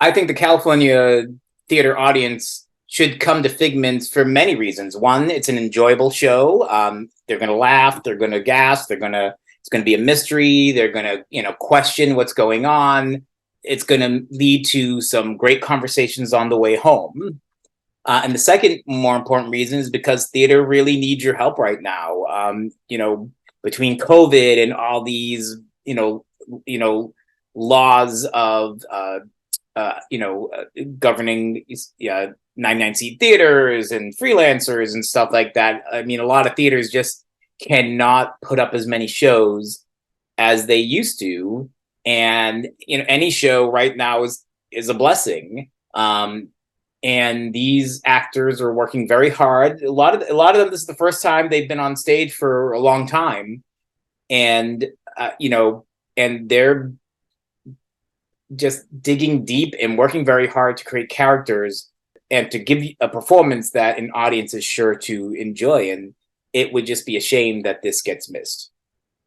I think the California theater audience should come to Figments for many reasons. One, it's an enjoyable show. They're going to laugh, they're going to gasp, it's going to be a mystery. They're going to, question what's going on. It's going to lead to some great conversations on the way home. And the second, more important reason is because theater really needs your help right now. Between COVID and all these, laws of governing 99-seat theaters and freelancers and stuff like that. I mean, a lot of theaters just cannot put up as many shows as they used to, and any show right now is a blessing. And these actors are working very hard. A lot of them, this is the first time they've been on stage for a long time, and and they're just digging deep and working very hard to create characters and to give a performance that an audience is sure to enjoy. And it would just be a shame that this gets missed.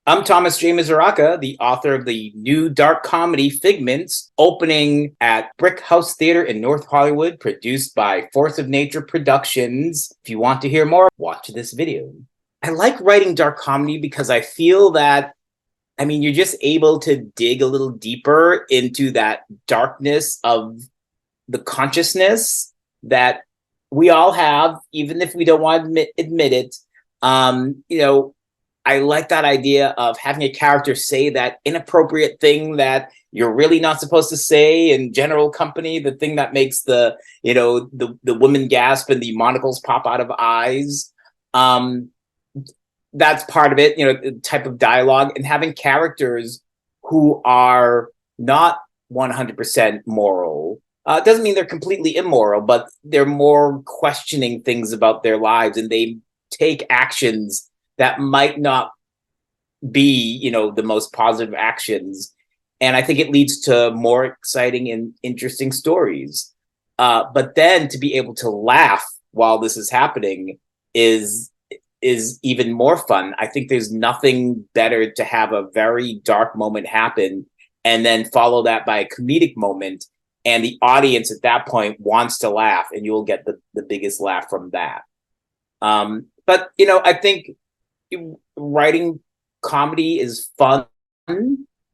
I'm Thomas J. Misuraca, the author of the new dark comedy Figments, opening at Brick House Theater in North Hollywood, produced by Force of Nature Productions. If you want to hear more, watch this video. I like writing dark comedy because I feel that, you're just able to dig a little deeper into that darkness of the consciousness that we all have, even if we don't want to admit it. I like that idea of having a character say that inappropriate thing that you're really not supposed to say in general company, the thing that makes the women gasp and the monocles pop out of eyes. That's part of it, the type of dialogue, and having characters who are not 100% moral. Doesn't mean they're completely immoral, but they're more questioning things about their lives, and they take actions that might not be, the most positive actions. And I think it leads to more exciting and interesting stories. But then to be able to laugh while this is happening is even more fun. I think there's nothing better to have a very dark moment happen and then follow that by a comedic moment. And the audience at that point wants to laugh, and you'll get the biggest laugh from that. But, I think writing comedy is fun,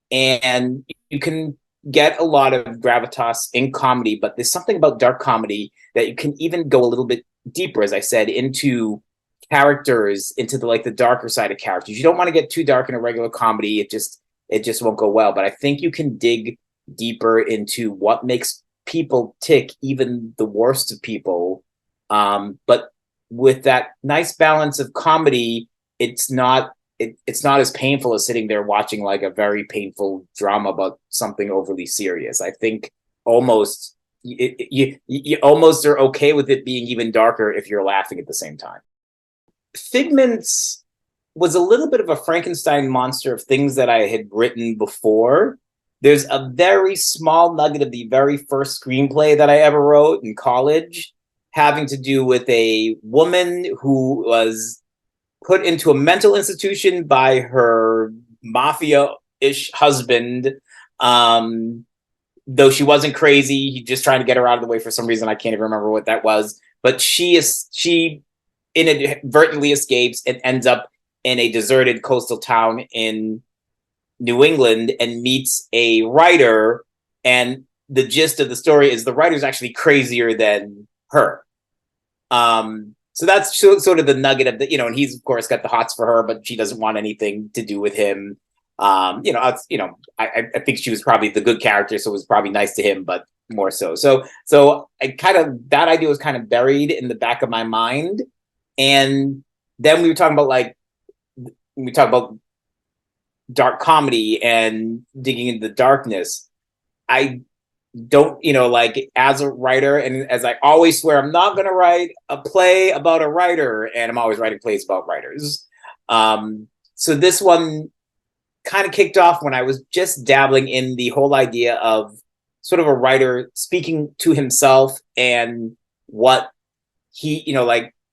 and you can get a lot of gravitas in comedy, but there's something about dark comedy that you can even go a little bit deeper, as I said, into characters, into the darker side of characters. You don't want to get too dark in a regular comedy. It just won't go well. But I think you can dig deeper into what makes people tick, even the worst of people. But with that nice balance of comedy, it's not as painful as sitting there watching like a very painful drama about something overly serious. I think almost you almost are okay with it being even darker if you're laughing at the same time. Figments was a little bit of a Frankenstein monster of things that I had written before. There's a very small nugget of the very first screenplay that I ever wrote in college, having to do with a woman who was put into a mental institution by her mafia-ish husband. Though she wasn't crazy, he just trying to get her out of the way for some reason. I can't even remember what that was. But she inadvertently escapes and ends up in a deserted coastal town in New England and meets a writer. And the gist of the story is the writer's actually crazier than her. So that's sort of the nugget of the, and he's of course got the hots for her, but she doesn't want anything to do with him. I think she was probably the good character, so it was probably nice to him, but more so. So that idea was kind of buried in the back of my mind. And then we talk about dark comedy and digging into the darkness. I don't, as a writer, and as I always swear, I'm not going to write a play about a writer, and I'm always writing plays about writers. So this one kind of kicked off when I was just dabbling in the whole idea of sort of a writer speaking to himself and what he,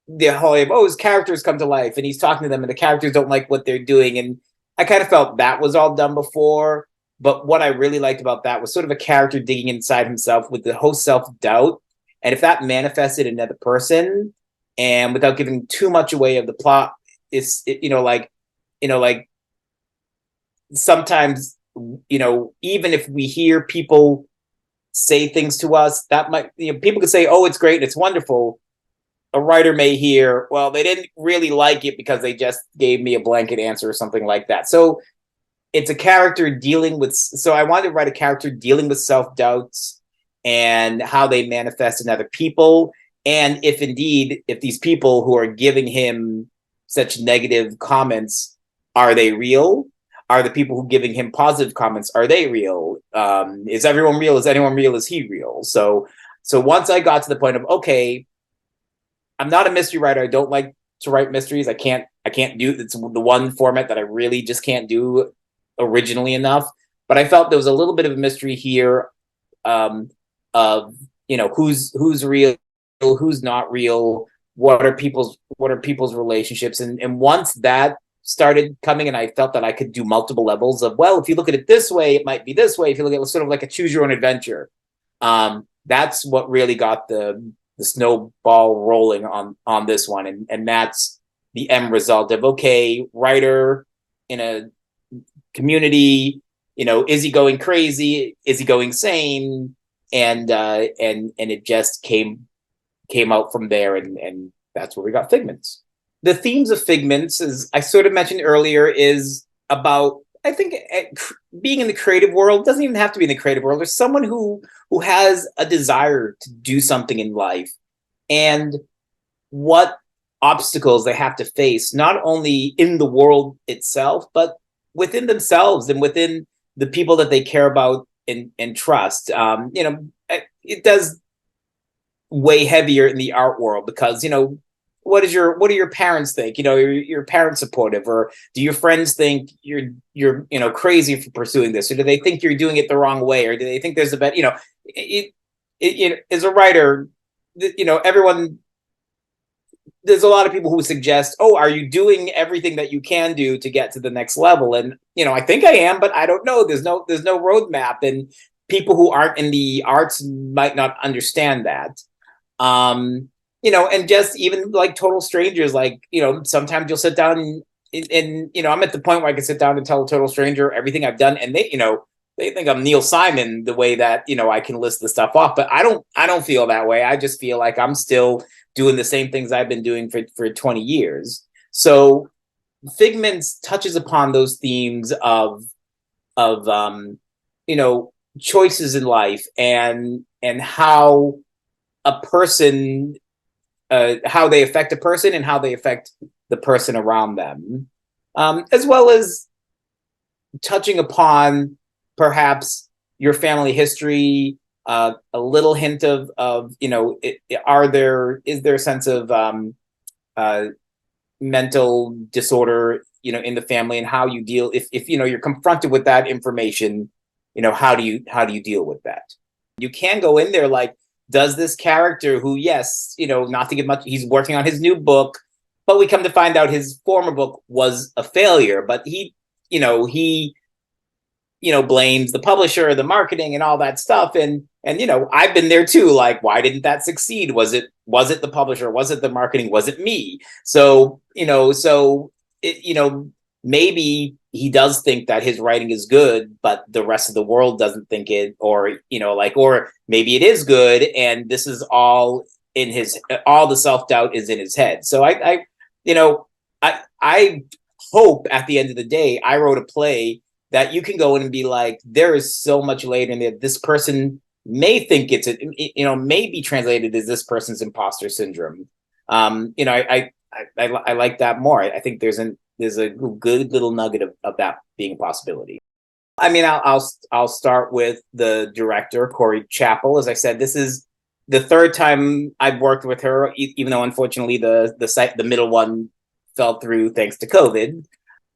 the whole his characters come to life and he's talking to them and the characters don't like what they're doing. And I kind of felt that was all done before. But what I really liked about that was sort of a character digging inside himself with the whole self-doubt. And if that manifested in another person, and without giving too much away of the plot, like sometimes, even if we hear people say things to us, that might, people could say, oh, it's great, it's wonderful. A writer may hear, well, they didn't really like it because they just gave me a blanket answer or something like that. So it's a character dealing with, so I wanted to write a character dealing with self-doubts and how they manifest in other people. And if indeed, if these people who are giving him such negative comments, are they real? Are the people who are giving him positive comments, are they real? Is everyone real? Is anyone real? Is he real? So once I got to the point of, okay, I'm not a mystery writer. I don't like to write mysteries. I can't do, it's the one format that I really just can't do originally enough. But I felt there was a little bit of a mystery here, of who's real, who's not real, what are people's relationships, and once that started coming, and I felt that I could do multiple levels of, well, if you look at it this way, it might be this way. If you look at it sort of like a choose your own adventure, that's what really got the snowball rolling on this one, and that's the end result of, okay, writer in a community, is he going crazy? Is he going sane? And it just came out from there, and that's where we got Figments. The themes of Figments, as I sort of mentioned earlier, is about, I think, being in the creative world. Doesn't even have to be in the creative world. There's someone who has a desire to do something in life, and what obstacles they have to face, not only in the world itself, but within themselves and within the people that they care about and trust. It does way heavier in the art world because, what do your parents think? Your parents supportive, or do your friends think you're crazy for pursuing this, or do they think you're doing it the wrong way, or do they think there's a better, as a writer, everyone, there's a lot of people who suggest, oh, are you doing everything that you can do to get to the next level? And, I think I am, but I don't know. There's no roadmap, and people who aren't in the arts might not understand that. And just even like total strangers, like, sometimes you'll sit down and I'm at the point where I can sit down and tell a total stranger everything I've done, and they think I'm Neil Simon the way that, I can list the stuff off, but I don't feel that way. I just feel like I'm still doing the same things I've been doing for 20 years. So Figments touches upon those themes of choices in life, and how a person, how they affect a person and how they affect the person around them, as well as touching upon perhaps your family history, a little hint of is there a sense of mental disorder in the family, and how you deal if you're confronted with that information, how do you deal with that? You can go in there like, does this character who, yes, not to give much, he's working on his new book, but we come to find out his former book was a failure, but he blames the publisher, the marketing, and all that stuff. And I've been there too. Like, why didn't that succeed? Was it the publisher? Was it the marketing? Was it me? So, maybe he does think that his writing is good, but the rest of the world doesn't think it, or, or maybe it is good, and this is all all the self-doubt is in his head. So I hope at the end of the day, I wrote a play that you can go in and be like, there is so much later in there. This person may think may be translated as this person's imposter syndrome. I like that more. I think there's a good little nugget of that being a possibility. I mean, I'll start with the director, Corey Chappell. As I said, this is the third time I've worked with her, even though unfortunately the middle one fell through thanks to COVID.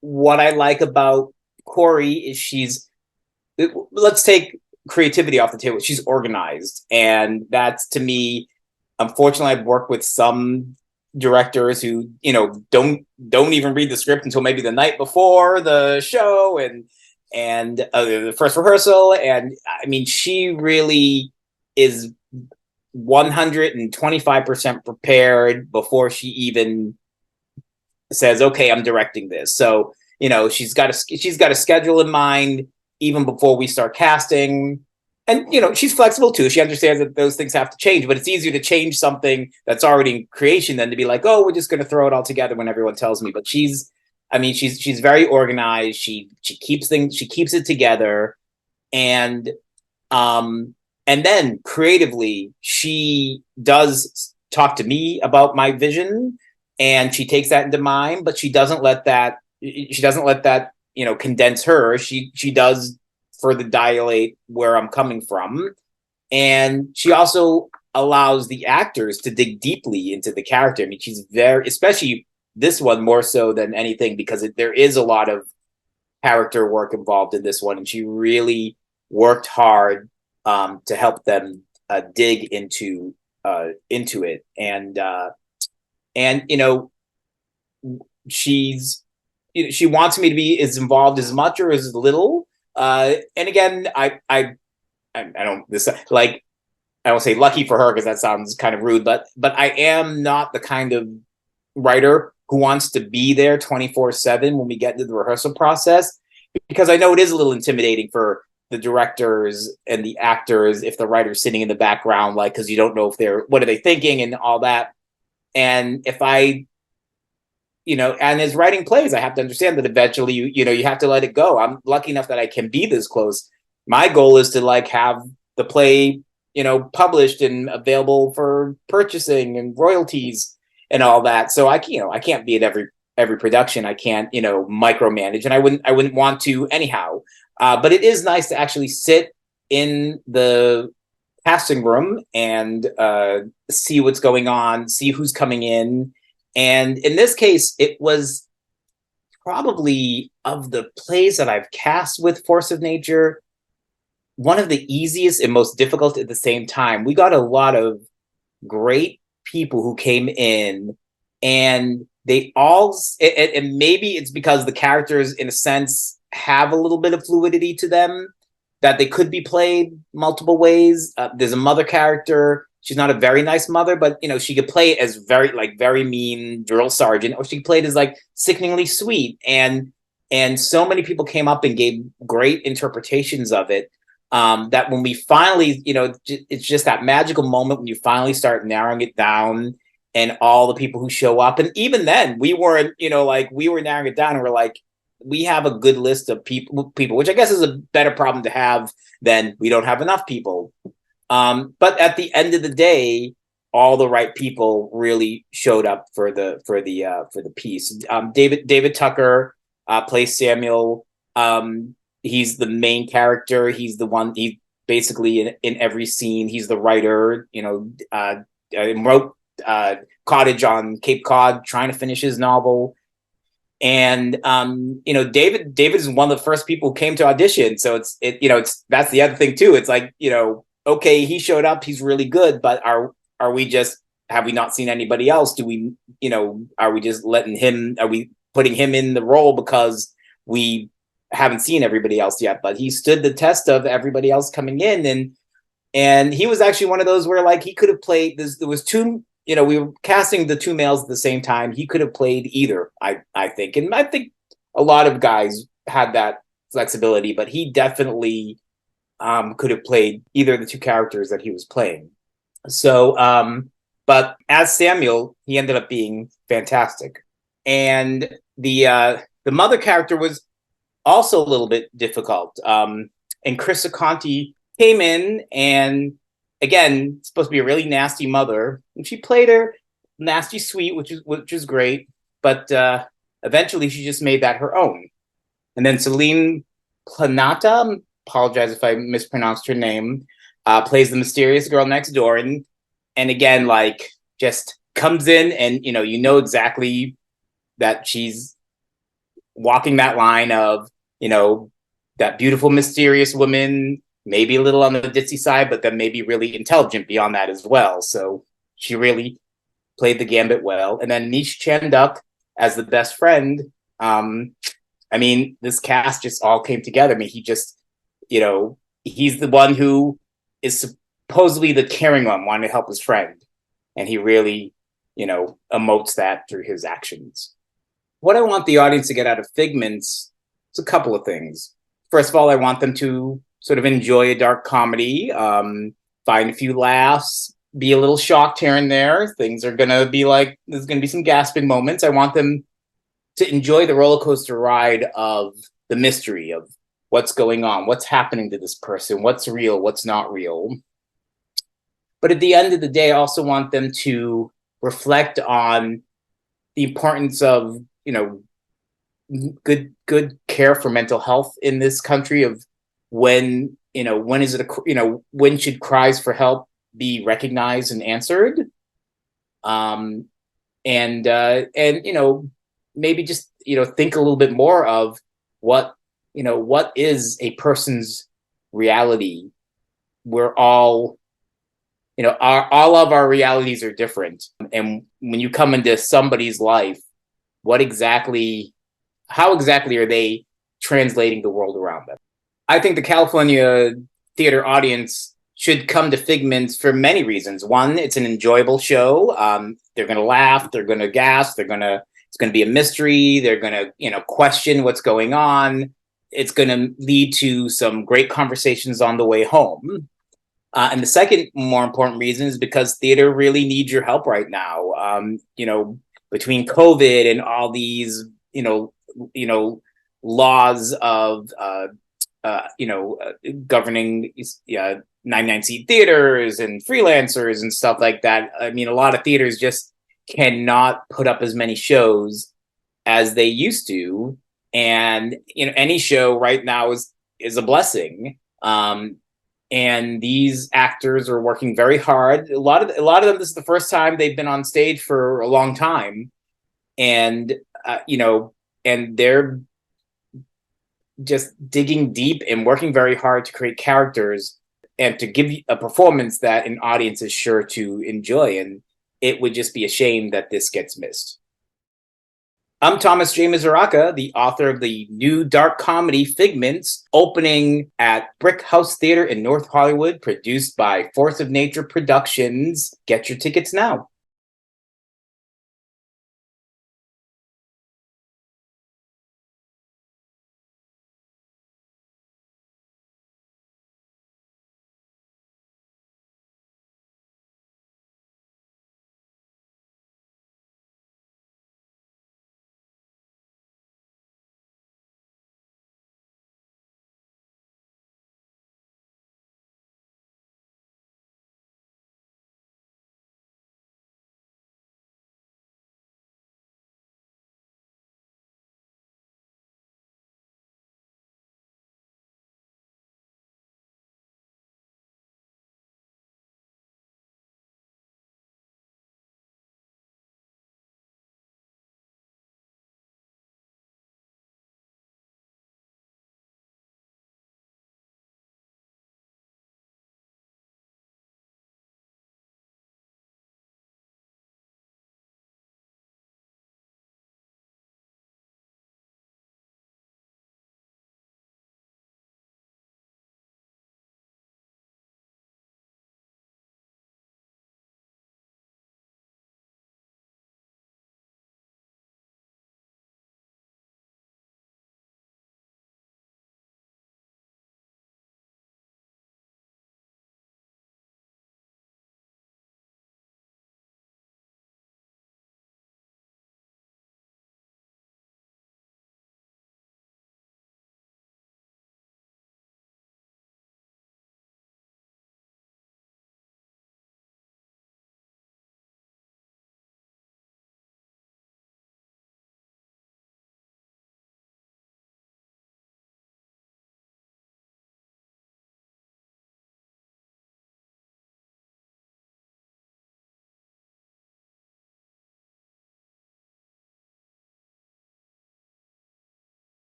What I like about Corey is let's take creativity off the table. She's organized, and that's, to me, unfortunately, I've worked with some directors who don't even read the script until maybe the night before the show, and and the first rehearsal. And I mean, she really is 125% prepared before she even says, okay, I'm directing this. So, she's got a schedule in mind even before we start casting. And, she's flexible too. She understands that those things have to change, but it's easier to change something that's already in creation than to be like, oh, we're just going to throw it all together when everyone tells me. But she's very organized. She keeps it together. And, and then creatively, she does talk to me about my vision, and she takes that into mind, but she doesn't let that condense her. She does further dilate where I'm coming from. And she also allows the actors to dig deeply into the character. I mean, she's especially this one more so than anything, because there is a lot of character work involved in this one. And she really worked hard to help them dig into it. And she wants me to be as involved as much or as little. And again, I don't say lucky for her, because that sounds kind of rude, but I am not the kind of writer who wants to be there 24/7 when we get into the rehearsal process, because I know it is a little intimidating for the directors and the actors if the writer's sitting in the background, like, because you don't know what are they thinking and all that. And if and as writing plays, I have to understand that eventually you have to let it go. I'm lucky enough that I can be this close. My goal is to have the play, published and available for purchasing and royalties and all that. So I can't be at every production. I can't, micromanage, and I wouldn't want to anyhow. But it is nice to actually sit in the casting room and see what's going on, see who's coming in. And in this case, it was probably, of the plays that I've cast with Force of Nature, one of the easiest and most difficult at the same time. We got a lot of great people who came in, and they all, and maybe it's because the characters, in a sense, have a little bit of fluidity to them, that they could be played multiple ways. There's a mother character. She's not a very nice mother, but she could play as very mean drill sergeant, or she could play it as sickeningly sweet. And so many people came up and gave great interpretations of it. That when we finally, it's just that magical moment when you finally start narrowing it down, and all the people who show up. And even then, we weren't, we were narrowing it down, and we're like, we have a good list of people, which I guess is a better problem to have than we don't have enough people. But at the end of the day, all the right people really showed up for the piece. David Tucker plays Samuel. He's the main character. He's the one. He basically in every scene. He's the writer. Wrote Cottage on Cape Cod, trying to finish his novel. And David is one of the first people who came to audition. So it's that's the other thing too. It's okay, he showed up, he's really good, but have we not seen anybody else? Do we, are we just are we putting him in the role because we haven't seen everybody else yet? But he stood the test of everybody else coming in, and he was actually one of those where he could have played this. There was two, we were casting the two males at the same time. He could have played either, I think. And I think a lot of guys had that flexibility, but he definitely could have played either of the two characters that he was playing. So, but as Samuel, he ended up being fantastic. And the mother character was also a little bit difficult. And Chris Conti came in, and again, supposed to be a really nasty mother, and she played her nasty sweet, which is great. But eventually, she just made that her own. And then Celine Planata, apologize if I mispronounced her name, plays the mysterious girl next door, and again, just comes in, and exactly that she's walking that line of that beautiful mysterious woman, maybe a little on the ditzy side, but then maybe really intelligent beyond that as well. So she really played the gambit well. And then Nish Chanduk as the best friend, I mean, this cast just all came together. I mean, he just, he's the one who is supposedly the caring one, wanting to help his friend. And he really, emotes that through his actions. What I want the audience to get out of Figments is a couple of things. First of all, I want them to sort of enjoy a dark comedy, find a few laughs, be a little shocked here and there. Things are going to be like, there's going to be some gasping moments. I want them to enjoy the roller coaster ride of the mystery of what's going on, what's happening to this person, what's real, what's not real. But at the end of the day, I also want them to reflect on the importance of, good care for mental health in this country, of when should cries for help be recognized and answered, and maybe just think a little bit more of what is a person's reality. We're all all of our realities are different, and when you come into somebody's life, how exactly are they translating the world around them? I think the California theater audience should come to Figments for many reasons. One, it's an enjoyable show. They're going to laugh. They're going to gasp. It's going to be a mystery. They're going to, question what's going on. It's going to lead to some great conversations on the way home. And the second more important reason is because theater really needs your help right now. Between COVID and all these, laws of, governing 99-seat theaters and freelancers and stuff like that. I mean, a lot of theaters just cannot put up as many shows as they used to. And, any show right now is a blessing. And these actors are working very hard. A lot of them, this is the first time they've been on stage for a long time. And, and they're just digging deep and working very hard to create characters and to give a performance that an audience is sure to enjoy. And it would just be a shame that this gets missed. I'm Thomas J. Misuraca, the author of the new dark comedy Figments, opening at Brick House Theater in North Hollywood, produced by Force of Nature Productions. Get your tickets now.